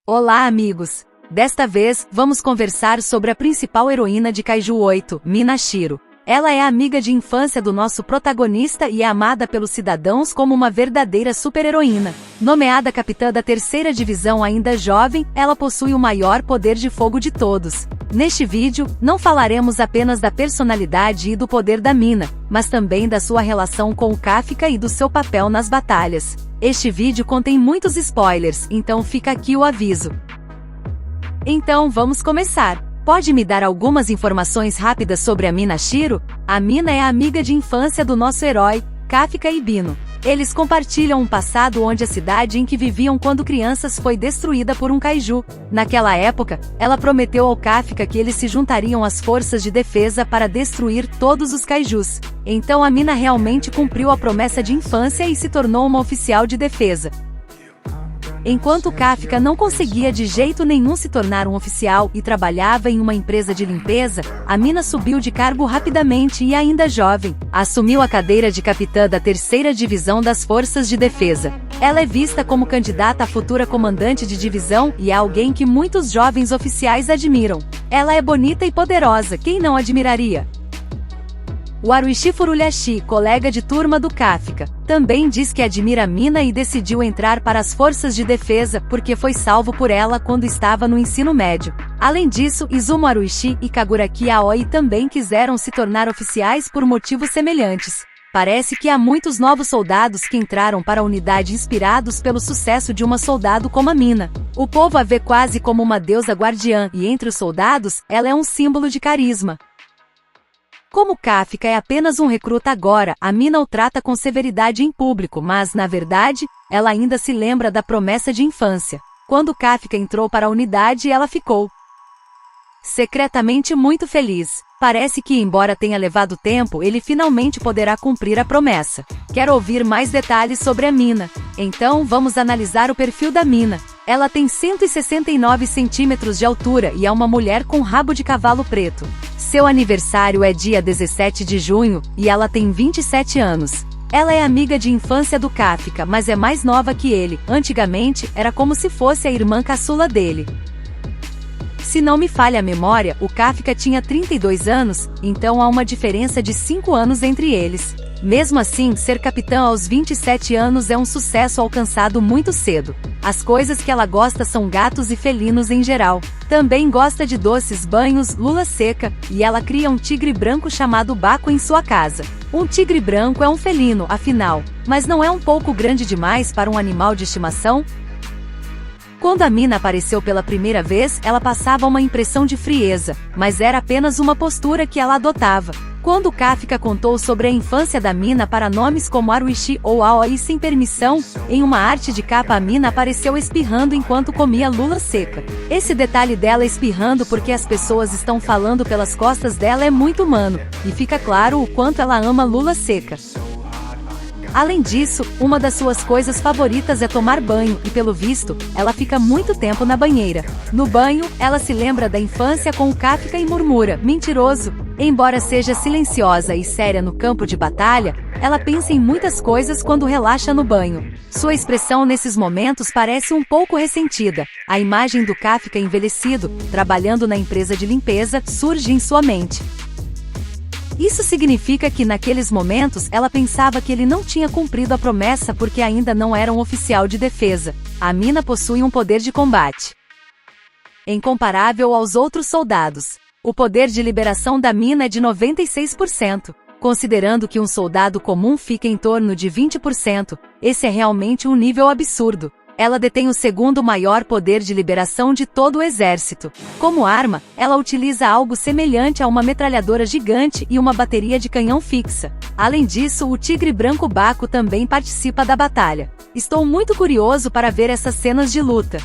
Olá, amigos! Desta vez, vamos conversar sobre a principal heroína de Kaiju 8, Mina Shiro. Ela é a amiga de infância do nosso protagonista e é amada pelos cidadãos como uma verdadeira super-heroína. Nomeada capitã da 3ª divisão ainda jovem, ela possui o maior poder de fogo de todos. Neste vídeo, não falaremos apenas da personalidade e do poder da Mina, mas também da sua relação com o Kafka e do seu papel nas batalhas. Este vídeo contém muitos spoilers, então fica aqui o aviso. Então vamos começar. Pode me dar algumas informações rápidas sobre a Mina Shiro? A Mina é a amiga de infância do nosso herói, Kafka e Bino. Eles compartilham um passado onde a cidade em que viviam quando crianças foi destruída por um kaiju. Naquela época, ela prometeu ao Kafka que eles se juntariam às forças de defesa para destruir todos os kaijus. Então a Mina realmente cumpriu a promessa de infância e se tornou uma oficial de defesa. Enquanto Kafka não conseguia de jeito nenhum se tornar um oficial e trabalhava em uma empresa de limpeza, a Mina subiu de cargo rapidamente e ainda jovem, assumiu a cadeira de capitã da 3ª divisão das forças de defesa. Ela é vista como candidata a futura comandante de divisão e é alguém que muitos jovens oficiais admiram. Ela é bonita e poderosa, quem não admiraria? O Haruichi Furuyashi, colega de turma do Kafka, também diz que admira a Mina e decidiu entrar para as forças de defesa porque foi salvo por ela quando estava no ensino médio. Além disso, Izumo Haruichi e Kaguraki Aoi também quiseram se tornar oficiais por motivos semelhantes. Parece que há muitos novos soldados que entraram para a unidade inspirados pelo sucesso de uma soldado como a Mina. O povo a vê quase como uma deusa guardiã e entre os soldados, ela é um símbolo de carisma. Como Kafka é apenas um recruta agora, a Mina o trata com severidade em público, mas, na verdade, ela ainda se lembra da promessa de infância. Quando Kafka entrou para a unidade, ela ficou secretamente muito feliz. Parece que, embora tenha levado tempo, ele finalmente poderá cumprir a promessa. Quer ouvir mais detalhes sobre a Mina? Então, vamos analisar o perfil da Mina. Ela tem 169 centímetros de altura e é uma mulher com rabo de cavalo preto. Seu aniversário é dia 17 de junho, e ela tem 27 anos. Ela é amiga de infância do Kafka, mas é mais nova que ele. Antigamente, era como se fosse a irmã caçula dele. Se não me falha a memória, o Kafka tinha 32 anos, então há uma diferença de 5 anos entre eles. Mesmo assim, ser capitã aos 27 anos é um sucesso alcançado muito cedo. As coisas que ela gosta são gatos e felinos em geral. Também gosta de doces, banhos, lula seca, e ela cria um tigre branco chamado Baco em sua casa. Um tigre branco é um felino, afinal, mas não é um pouco grande demais para um animal de estimação? Quando a Mina apareceu pela primeira vez, ela passava uma impressão de frieza, mas era apenas uma postura que ela adotava. Quando Kafka contou sobre a infância da Mina para nomes como Haruichi ou Aoi sem permissão, em uma arte de capa a Mina apareceu espirrando enquanto comia lula seca. Esse detalhe dela espirrando porque as pessoas estão falando pelas costas dela é muito humano, e fica claro o quanto ela ama lula seca. Além disso, uma das suas coisas favoritas é tomar banho e, pelo visto, ela fica muito tempo na banheira. No banho, ela se lembra da infância com o Kafka e murmura, mentiroso. Embora seja silenciosa e séria no campo de batalha, ela pensa em muitas coisas quando relaxa no banho. Sua expressão nesses momentos parece um pouco ressentida. A imagem do Kafka envelhecido, trabalhando na empresa de limpeza, surge em sua mente. Isso significa que naqueles momentos ela pensava que ele não tinha cumprido a promessa porque ainda não era um oficial de defesa. A Mina possui um poder de combate incomparável aos outros soldados. O poder de liberação da Mina é de 96%. Considerando que um soldado comum fica em torno de 20%, esse é realmente um nível absurdo. Ela detém o segundo maior poder de liberação de todo o exército. Como arma, ela utiliza algo semelhante a uma metralhadora gigante e uma bateria de canhão fixa. Além disso, o tigre branco Baco também participa da batalha. Estou muito curioso para ver essas cenas de luta.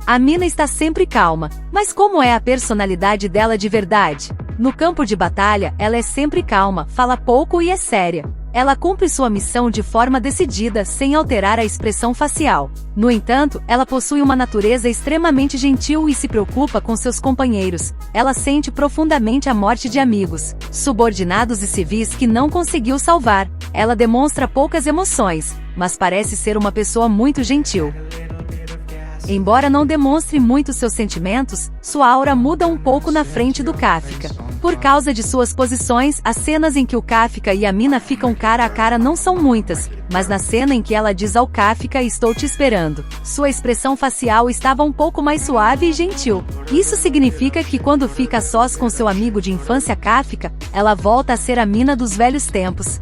A Mina está sempre calma, mas como é a personalidade dela de verdade? No campo de batalha, ela é sempre calma, fala pouco e é séria. Ela cumpre sua missão de forma decidida, sem alterar a expressão facial. No entanto, ela possui uma natureza extremamente gentil e se preocupa com seus companheiros. Ela sente profundamente a morte de amigos, subordinados e civis que não conseguiu salvar. Ela demonstra poucas emoções, mas parece ser uma pessoa muito gentil. Embora não demonstre muito seus sentimentos, sua aura muda um pouco na frente do Kafka. Por causa de suas posições, as cenas em que o Kafka e a mina ficam cara a cara não são muitas, mas na cena em que ela diz ao Kafka "estou te esperando", sua expressão facial estava um pouco mais suave e gentil. Isso significa que quando fica a sós com seu amigo de infância Kafka, ela volta a ser a mina dos velhos tempos.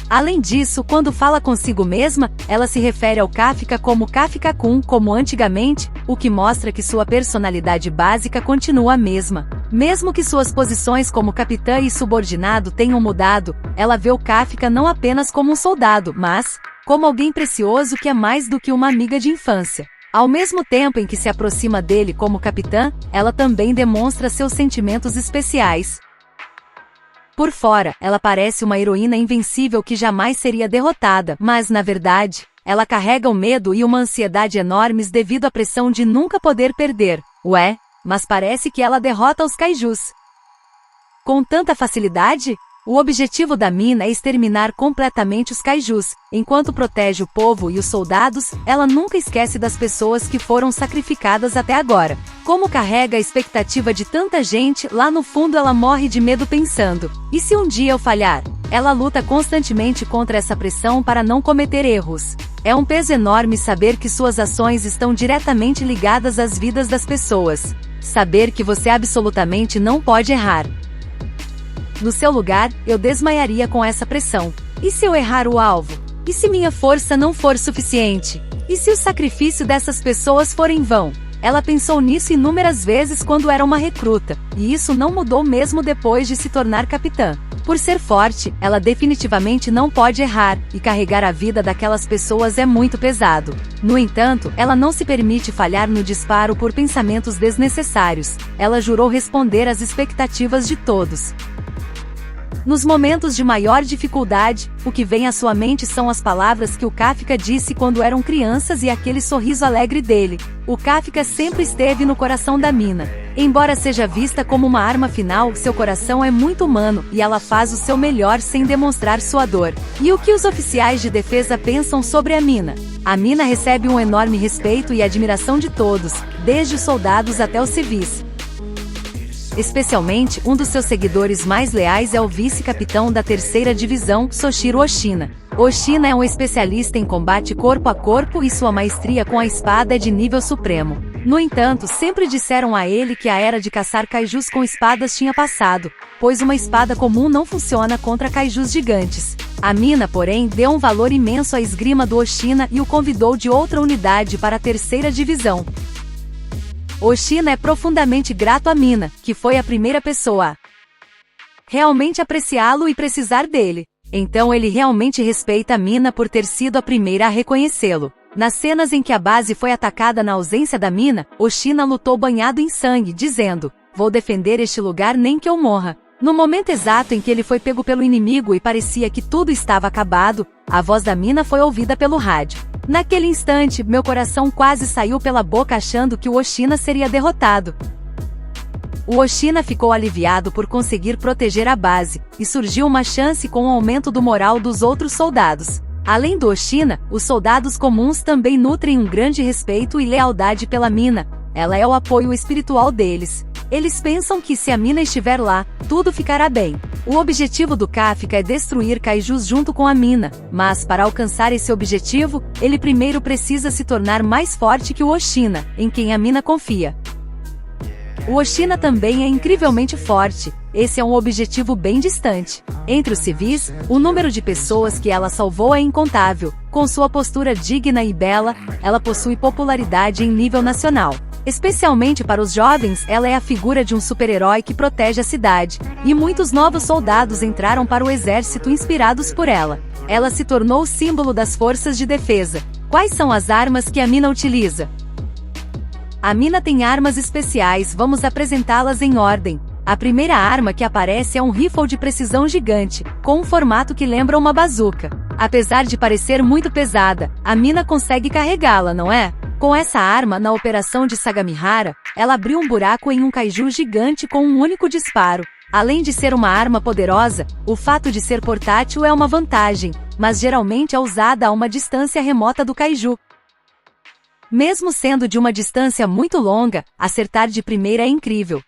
Além disso, quando fala consigo mesma, ela se refere ao Kafka como Kafka-kun, como antigamente, o que mostra que sua personalidade básica continua a mesma. Mesmo que suas posições como capitã e subordinado tenham mudado, ela vê o Kafka não apenas como um soldado, mas como alguém precioso que é mais do que uma amiga de infância. Ao mesmo tempo em que se aproxima dele como capitã, ela também demonstra seus sentimentos especiais. Por fora, ela parece uma heroína invencível que jamais seria derrotada, mas, na verdade, ela carrega o medo e uma ansiedade enormes devido à pressão de nunca poder perder. Ué, mas parece que ela derrota os kaijus com tanta facilidade? O objetivo da mina é exterminar completamente os kaijus. Enquanto protege o povo e os soldados, ela nunca esquece das pessoas que foram sacrificadas até agora. Como carrega a expectativa de tanta gente, lá no fundo ela morre de medo pensando: e se um dia eu falhar? Ela luta constantemente contra essa pressão para não cometer erros. É um peso enorme saber que suas ações estão diretamente ligadas às vidas das pessoas. Saber que você absolutamente não pode errar. No seu lugar, eu desmaiaria com essa pressão. E se eu errar o alvo? E se minha força não for suficiente? E se o sacrifício dessas pessoas for em vão? Ela pensou nisso inúmeras vezes quando era uma recruta, e isso não mudou mesmo depois de se tornar capitã. Por ser forte, ela definitivamente não pode errar, e carregar a vida daquelas pessoas é muito pesado. No entanto, ela não se permite falhar no disparo por pensamentos desnecessários. Ela jurou responder às expectativas de todos. Nos momentos de maior dificuldade, o que vem à sua mente são as palavras que o Kafka disse quando eram crianças e aquele sorriso alegre dele. O Kafka sempre esteve no coração da mina. Embora seja vista como uma arma final, seu coração é muito humano, e ela faz o seu melhor sem demonstrar sua dor. E o que os oficiais de defesa pensam sobre a mina? A mina recebe um enorme respeito e admiração de todos, desde os soldados até os civis. Especialmente, um dos seus seguidores mais leais é o vice-capitão da 3ª Divisão, Soshiro Oshina. Oshina é um especialista em combate corpo a corpo e sua maestria com a espada é de nível supremo. No entanto, sempre disseram a ele que a era de caçar kaijus com espadas tinha passado, pois uma espada comum não funciona contra kaijus gigantes. A mina, porém, deu um valor imenso à esgrima do Oshina e o convidou de outra unidade para a 3ª Divisão. Oshina é profundamente grato à mina, que foi a primeira pessoa a realmente apreciá-lo e precisar dele. Então ele realmente respeita a mina por ter sido a primeira a reconhecê-lo. Nas cenas em que a base foi atacada na ausência da mina, Oshina lutou banhado em sangue, dizendo: "Vou defender este lugar nem que eu morra." No momento exato em que ele foi pego pelo inimigo e parecia que tudo estava acabado, a voz da mina foi ouvida pelo rádio. Naquele instante, meu coração quase saiu pela boca achando que o Oshina seria derrotado. O Oshina ficou aliviado por conseguir proteger a base, e surgiu uma chance com o aumento do moral dos outros soldados. Além do Oshina, os soldados comuns também nutrem um grande respeito e lealdade pela mina. Ela é o apoio espiritual deles. Eles pensam que se a mina estiver lá, tudo ficará bem. O objetivo do Kafka é destruir kaijus junto com a mina, mas para alcançar esse objetivo, ele primeiro precisa se tornar mais forte que o Oshina, em quem a mina confia. O Oshina também é incrivelmente forte. Esse é um objetivo bem distante. Entre os civis, o número de pessoas que ela salvou é incontável. Com sua postura digna e bela, ela possui popularidade em nível nacional. Especialmente para os jovens, ela é a figura de um super-herói que protege a cidade, e muitos novos soldados entraram para o exército inspirados por ela. Ela se tornou o símbolo das forças de defesa. Quais são as armas que a mina utiliza? A mina tem armas especiais, vamos apresentá-las em ordem. A primeira arma que aparece é um rifle de precisão gigante, com um formato que lembra uma bazuca. Apesar de parecer muito pesada, a mina consegue carregá-la, não é? Com essa arma, na operação de Sagamihara, ela abriu um buraco em um kaiju gigante com um único disparo. Além de ser uma arma poderosa, o fato de ser portátil é uma vantagem, mas geralmente é usada a uma distância remota do kaiju. Mesmo sendo de uma distância muito longa, acertar de primeira é incrível.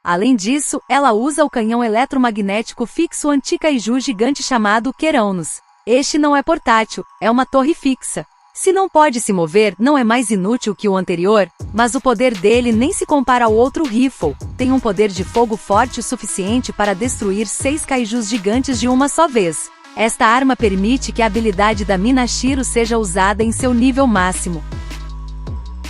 Além disso, ela usa o canhão eletromagnético fixo anti-kaiju gigante chamado Queraunos. Este não é portátil, é uma torre fixa. Se não pode se mover, não é mais inútil que o anterior, mas o poder dele nem se compara ao outro rifle. Tem um poder de fogo forte o suficiente para destruir 6 kaijus gigantes de uma só vez. Esta arma permite que a habilidade da Minashiro seja usada em seu nível máximo.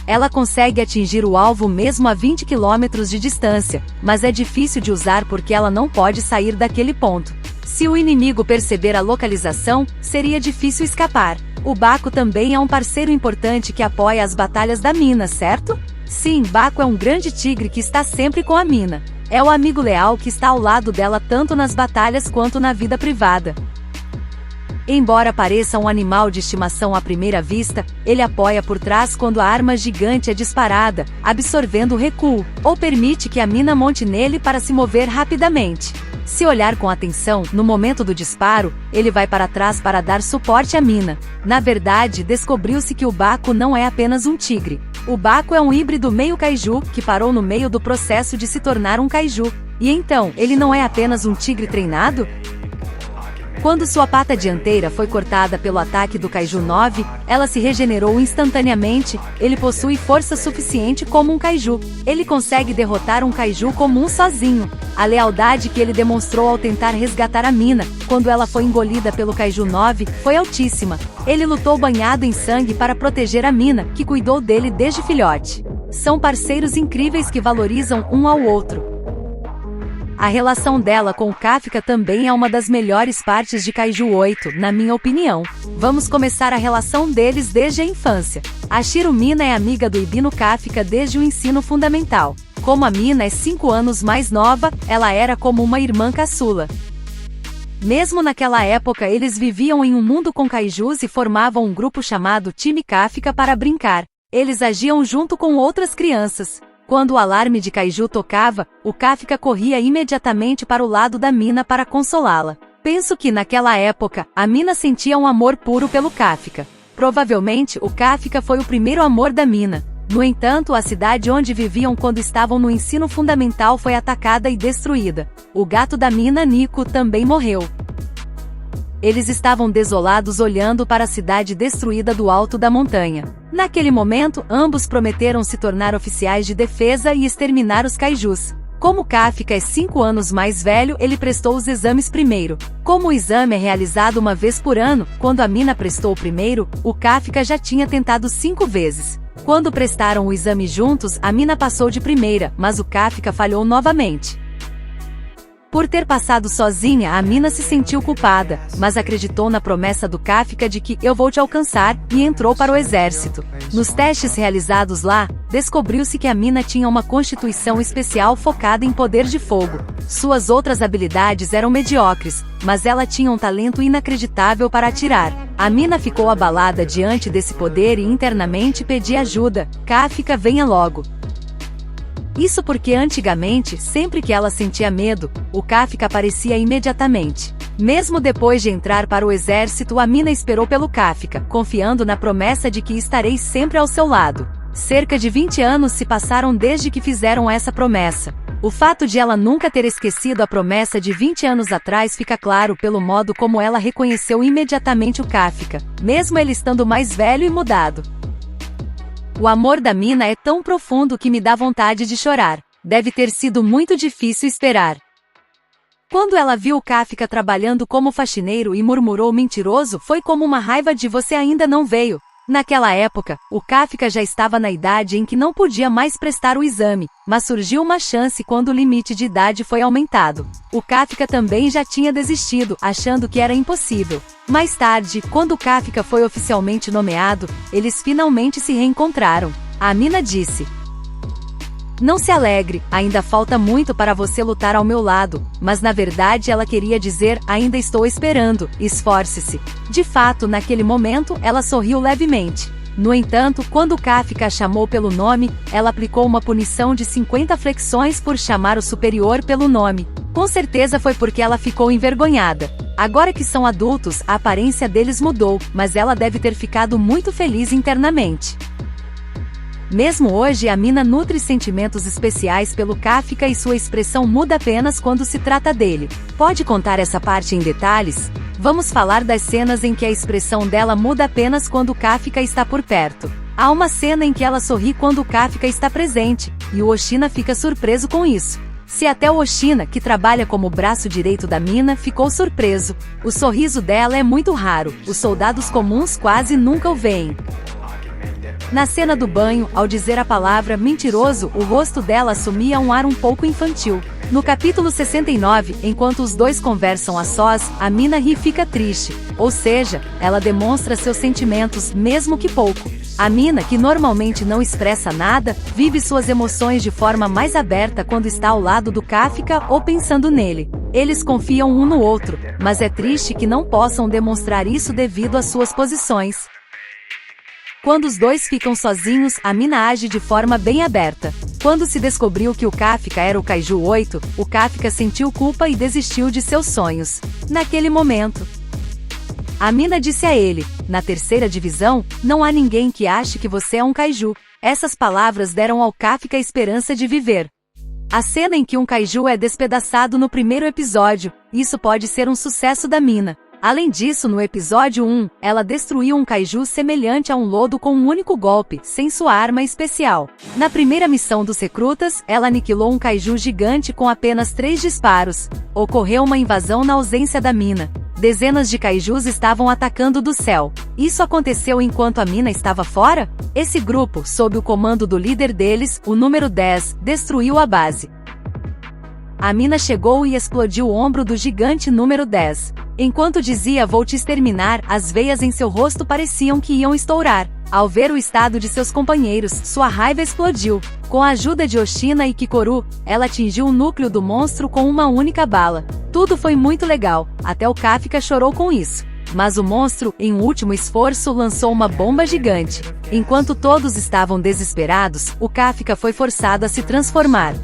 Ela consegue atingir o alvo mesmo a 20 km de distância, mas é difícil de usar porque ela não pode sair daquele ponto. Se o inimigo perceber a localização, seria difícil escapar. O Baku também é um parceiro importante que apoia as batalhas da Mina, certo? Sim, Baku é um grande tigre que está sempre com a Mina. É o amigo leal que está ao lado dela tanto nas batalhas quanto na vida privada. Embora pareça um animal de estimação à primeira vista, ele apoia por trás quando a arma gigante é disparada, absorvendo o recuo, ou permite que a Mina monte nele para se mover rapidamente. Se olhar com atenção, no momento do disparo, ele vai para trás para dar suporte à Mina. Na verdade, descobriu-se que o Baku não é apenas um tigre. O Baku é um híbrido meio kaiju, que parou no meio do processo de se tornar um kaiju. E então, ele não é apenas um tigre treinado? Quando sua pata dianteira foi cortada pelo ataque do Kaiju 9, ela se regenerou instantaneamente. Ele possui força suficiente como um Kaiju. Ele consegue derrotar um Kaiju comum sozinho. A lealdade que ele demonstrou ao tentar resgatar a Mina, quando ela foi engolida pelo Kaiju 9, foi altíssima. Ele lutou banhado em sangue para proteger a Mina, que cuidou dele desde filhote. São parceiros incríveis que valorizam um ao outro. A relação dela com o Kafka também é uma das melhores partes de Kaiju 8, na minha opinião. Vamos começar a relação deles desde a infância. A Shiro Mina é amiga do Ibino Kafka desde o ensino fundamental. Como a Mina é 5 anos mais nova, ela era como uma irmã caçula. Mesmo naquela época eles viviam em um mundo com kaijus e formavam um grupo chamado Time Kafka para brincar. Eles agiam junto com outras crianças. Quando o alarme de kaiju tocava, o Kafka corria imediatamente para o lado da Mina para consolá-la. Penso que naquela época, a Mina sentia um amor puro pelo Kafka. Provavelmente, o Kafka foi o primeiro amor da Mina. No entanto, a cidade onde viviam quando estavam no ensino fundamental foi atacada e destruída. O gato da Mina, Nico, também morreu. Eles estavam desolados olhando para a cidade destruída do alto da montanha. Naquele momento, ambos prometeram se tornar oficiais de defesa e exterminar os kaijus. Como Kafka é 5 anos mais velho, ele prestou os exames primeiro. Como o exame é realizado uma vez por ano, quando a Mina prestou o primeiro, o Kafka já tinha tentado 5 vezes. Quando prestaram o exame juntos, a Mina passou de primeira, mas o Kafka falhou novamente. Por ter passado sozinha, a Mina se sentiu culpada, mas acreditou na promessa do Kafka de que "eu vou te alcançar" e entrou para o exército. Nos testes realizados lá, descobriu-se que a Mina tinha uma constituição especial focada em poder de fogo. Suas outras habilidades eram mediocres, mas ela tinha um talento inacreditável para atirar. A Mina ficou abalada diante desse poder e internamente pedia ajuda. Kafka, venha logo. Isso porque antigamente, sempre que ela sentia medo, o Kafka aparecia imediatamente. Mesmo depois de entrar para o exército, a Mina esperou pelo Kafka, confiando na promessa de que estarei sempre ao seu lado. Cerca de 20 anos se passaram desde que fizeram essa promessa. O fato de ela nunca ter esquecido a promessa de 20 anos atrás fica claro pelo modo como ela reconheceu imediatamente o Kafka, mesmo ele estando mais velho e mudado. O amor da Mina é tão profundo que me dá vontade de chorar. Deve ter sido muito difícil esperar. Quando ela viu o Kafka trabalhando como faxineiro e murmurou mentiroso, foi como uma raiva de "você ainda não veio". Naquela época, o Kafka já estava na idade em que não podia mais prestar o exame, mas surgiu uma chance quando o limite de idade foi aumentado. O Kafka também já tinha desistido, achando que era impossível. Mais tarde, quando o Kafka foi oficialmente nomeado, eles finalmente se reencontraram. A Mina disse: "Não se alegre, ainda falta muito para você lutar ao meu lado", mas na verdade ela queria dizer "ainda estou esperando, esforce-se". De fato, naquele momento, ela sorriu levemente. No entanto, quando Kafka a chamou pelo nome, ela aplicou uma punição de 50 flexões por chamar o superior pelo nome. Com certeza foi porque ela ficou envergonhada. Agora que são adultos, a aparência deles mudou, mas ela deve ter ficado muito feliz internamente. Mesmo hoje a Mina nutre sentimentos especiais pelo Kafka e sua expressão muda apenas quando se trata dele. Pode contar essa parte em detalhes? Vamos falar das cenas em que a expressão dela muda apenas quando o Kafka está por perto. Há uma cena em que ela sorri quando o Kafka está presente, e o Oshina fica surpreso com isso. Se até o Oshina, que trabalha como braço direito da Mina, ficou surpreso. O sorriso dela é muito raro, os soldados comuns quase nunca o veem. Na cena do banho, ao dizer a palavra mentiroso, o rosto dela assumia um ar um pouco infantil. No capítulo 69, enquanto os dois conversam a sós, a Mina ri e fica triste, ou seja, ela demonstra seus sentimentos, mesmo que pouco. A Mina, que normalmente não expressa nada, vive suas emoções de forma mais aberta quando está ao lado do Kafka ou pensando nele. Eles confiam um no outro, mas é triste que não possam demonstrar isso devido às suas posições. Quando os dois ficam sozinhos, a Mina age de forma bem aberta. Quando se descobriu que o Kafka era o Kaiju 8, o Kafka sentiu culpa e desistiu de seus sonhos. Naquele momento, a Mina disse a ele: na terceira divisão, não há ninguém que ache que você é um Kaiju. Essas palavras deram ao Kafka a esperança de viver. A cena em que um Kaiju é despedaçado no primeiro episódio, isso pode ser um sucesso da Mina. Além disso, no episódio 1, ela destruiu um Kaiju semelhante a um lodo com um único golpe, sem sua arma especial. Na primeira missão dos recrutas, ela aniquilou um Kaiju gigante com apenas 3 disparos. Ocorreu uma invasão na ausência da Mina. Dezenas de Kaijus estavam atacando do céu. Isso aconteceu enquanto a Mina estava fora? Esse grupo, sob o comando do líder deles, o número 10, destruiu a base. A Mina chegou e explodiu o ombro do gigante número 10. Enquanto dizia "vou te exterminar", as veias em seu rosto pareciam que iam estourar. Ao ver o estado de seus companheiros, sua raiva explodiu. Com a ajuda de Oshina e Kikoru, ela atingiu o núcleo do monstro com uma única bala. Tudo foi muito legal, até o Kafka chorou com isso. Mas o monstro, em um último esforço, lançou uma bomba gigante. Enquanto todos estavam desesperados, o Kafka foi forçado a se transformar.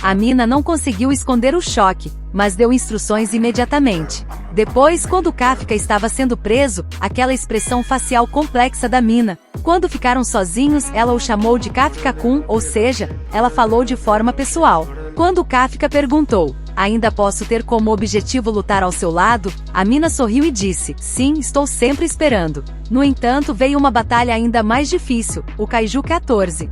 A Mina não conseguiu esconder o choque, mas deu instruções imediatamente. Depois, quando o Kafka estava sendo preso, aquela expressão facial complexa da Mina. Quando ficaram sozinhos, ela o chamou de Kafka-kun, ou seja, ela falou de forma pessoal. Quando o Kafka perguntou: "Ainda posso ter como objetivo lutar ao seu lado?", a Mina sorriu e disse: "Sim, estou sempre esperando." No entanto, veio uma batalha ainda mais difícil, o Kaiju 14.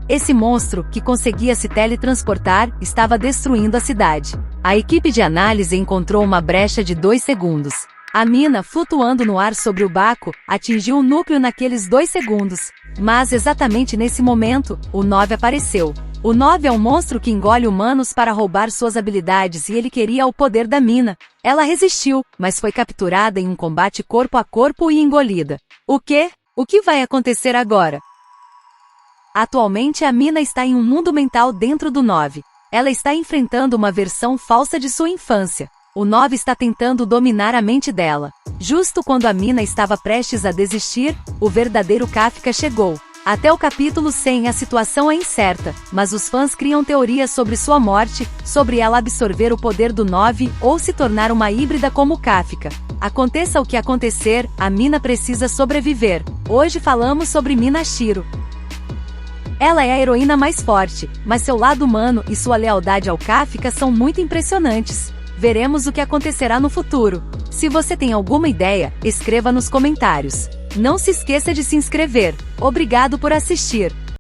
Esse monstro, que conseguia se teletransportar, estava destruindo a cidade. A equipe de análise encontrou uma brecha de 2 segundos. A Mina, flutuando no ar sobre o Baku, atingiu o núcleo naqueles 2 segundos. Mas exatamente nesse momento, o 9 apareceu. O 9 é um monstro que engole humanos para roubar suas habilidades e ele queria o poder da Mina. Ela resistiu, mas foi capturada em um combate corpo a corpo e engolida. O quê? O que vai acontecer agora? Atualmente a Mina está em um mundo mental dentro do 9. Ela está enfrentando uma versão falsa de sua infância. O 9 está tentando dominar a mente dela. Justo quando a Mina estava prestes a desistir, o verdadeiro Kafka chegou. Até o capítulo 100 a situação é incerta, mas os fãs criam teorias sobre sua morte, sobre ela absorver o poder do 9 ou se tornar uma híbrida como Kafka. Aconteça o que acontecer, a Mina precisa sobreviver. Hoje falamos sobre Minashiro. Ela é a heroína mais forte, mas seu lado humano e sua lealdade ao Kafka são muito impressionantes. Veremos o que acontecerá no futuro. Se você tem alguma ideia, escreva nos comentários. Não se esqueça de se inscrever. Obrigado por assistir.